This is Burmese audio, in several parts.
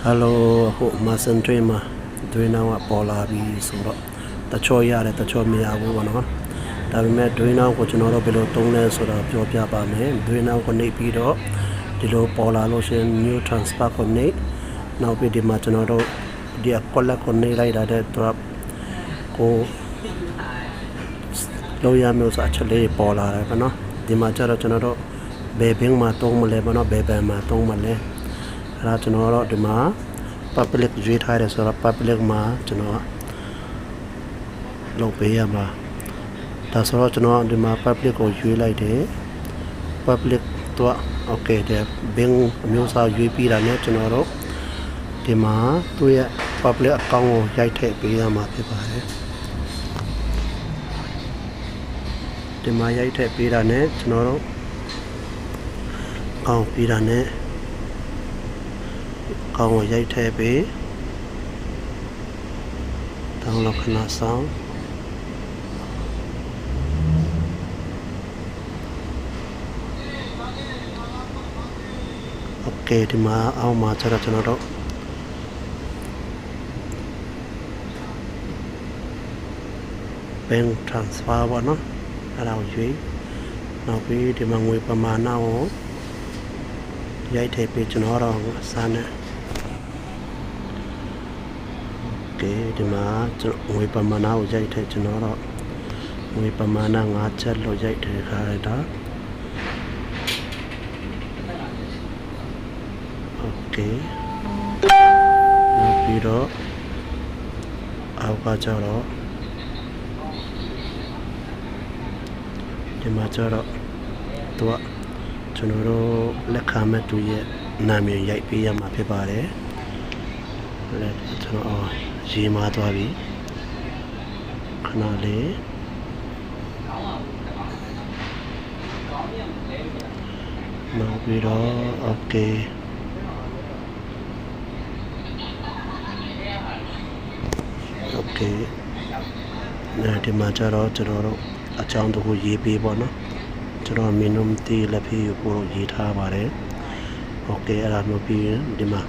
Hello အခုမစန်ထရီမှာတွင်းနောက်ပေါ်လာပြီဆိုတော့တချို့ရတယ်တချို့မရဘူးပေါ့နော်ဒါပေမဲ့တွင်းနောက်ကိုကျွန်တော်တို့ဘယ်လိုသုံးလဲဆိုတော့ပြောပြပါမယ်တွင်းနောက်ကိုနှိပ်ပြီးတော့ဒီလိုပေါ်လာလို့ရှင် new transfer ကိုနှိပ်နောက်ပြီးဒီမှာကျွန်တော်တို့ဒီ collect ကိုနှိပ်လိုက်တာတဲ့တော့ကိုလောရမျိုးစားချက်လေးပေါ်လာတယ်ပေါ့နော်ဒီမှာကျတော့ကျွန်တော်တို့ဘယ်ဘင်းမှာသုံးမလဲပေါ့နော်ဘယ်ဘန်မှာသုံးမလဲအဲ့ဒါကျွန်တော်တို့ဒီမှာ public ရွေးထားတယ်ဆိုတော့ public မှာကျွန်တော်လုပ်ပေးရမှာဒါဆိုတော့ကျွန်တော်ဒီမှာ public ကိုရွေးလိုက်တယ် public တော့ okay တဲ့ bing အမျိုးအစားရွေးပြီးတာနဲ့ကျွန်တော်တို့ဒီမှာသူ့ရဲ့ public account ကိုရိုက်ထည့်ပေးရမှာဖြစ်ပါတယ်ဒီမှာရိုက်ထည့်ပေးတာနဲ့ကျွန်တော်တို့အောင်းပေးတာနဲ့ကောင်းကိုရိုက်ထည့်ပေးတောင်းလောက်ခဏဆောင်โอเคဒီမှာအောင်းမှာကျတော့ကျွန်တော်တို့bank transfer ပေါ့နော်အဲ့ဒါကိုရွေးနောက်ပြီးဒီမှာငွေပမာဏကိုရိုက်ထည့်ပေးကျွန်တော်တော့စားနေဒီမှာငွေပမာဏကိုရိုက်ထည့်ကျွန်တော်တော့ငွေပမာဏ5ချက်လို့ရိုက်ထည့်ထားရတာโอเคနောက်ပြီးတော့အောက်ကကျတော့ဒီမှာကျတော့သူကကျွန်တော်တို့လက်ခံမဲ့သူရဲ့နာမည်ရိုက်ပေးရမှာဖြစ်ပါတယ်လက်ကျွန်တော်ရေးမသွားပြီခဏလေးနောက်ပြီးတော့ okay ဒီမှာကျတော့ကျွန်တော်တို့အကြောင်းတခုရေးပေးပေါ့နော်ကျွန်တော်မင်းတို့တီးလက်ဖေးကိုရေးထားပါတယ်โอเคအဲ့ဒါမျိုးပြီးရင်ဒီမှာ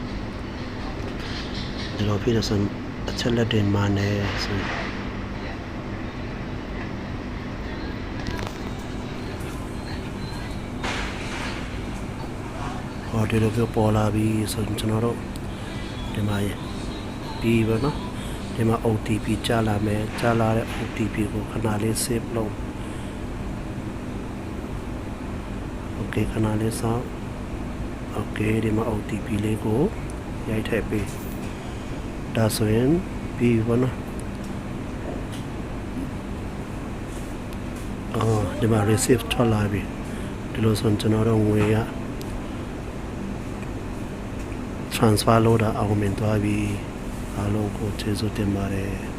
ဒီလိုဖြစ်တဲ့ဆိုအချက်လက်တွေမှာနေဆိုဟောဒီလိုမျိုးပေါ်လာပြီဆိုကျွန်တော်တို့ဒီမှာပြီးပါနော်ဒီမှာ OTP ကြာလာမယ်ကြာလာတဲ့ OTP ကိုခဏလေး save လုပ် okay ခဏလေးစောင့် okay ဒီမှာ OTP လေးကိုရိုက်ထည့်ပေးဒါဆိုရင်ပြီးပါနော်ဒီမှာ receive ထွက်လာပြီဒီလိုဆိုကျွန်တော်တို့ငွေရ transfer လုပ်တာအောင်မြင်သွားပြီအားလုံးကိုကျေးဇူးတင်ပါတယ်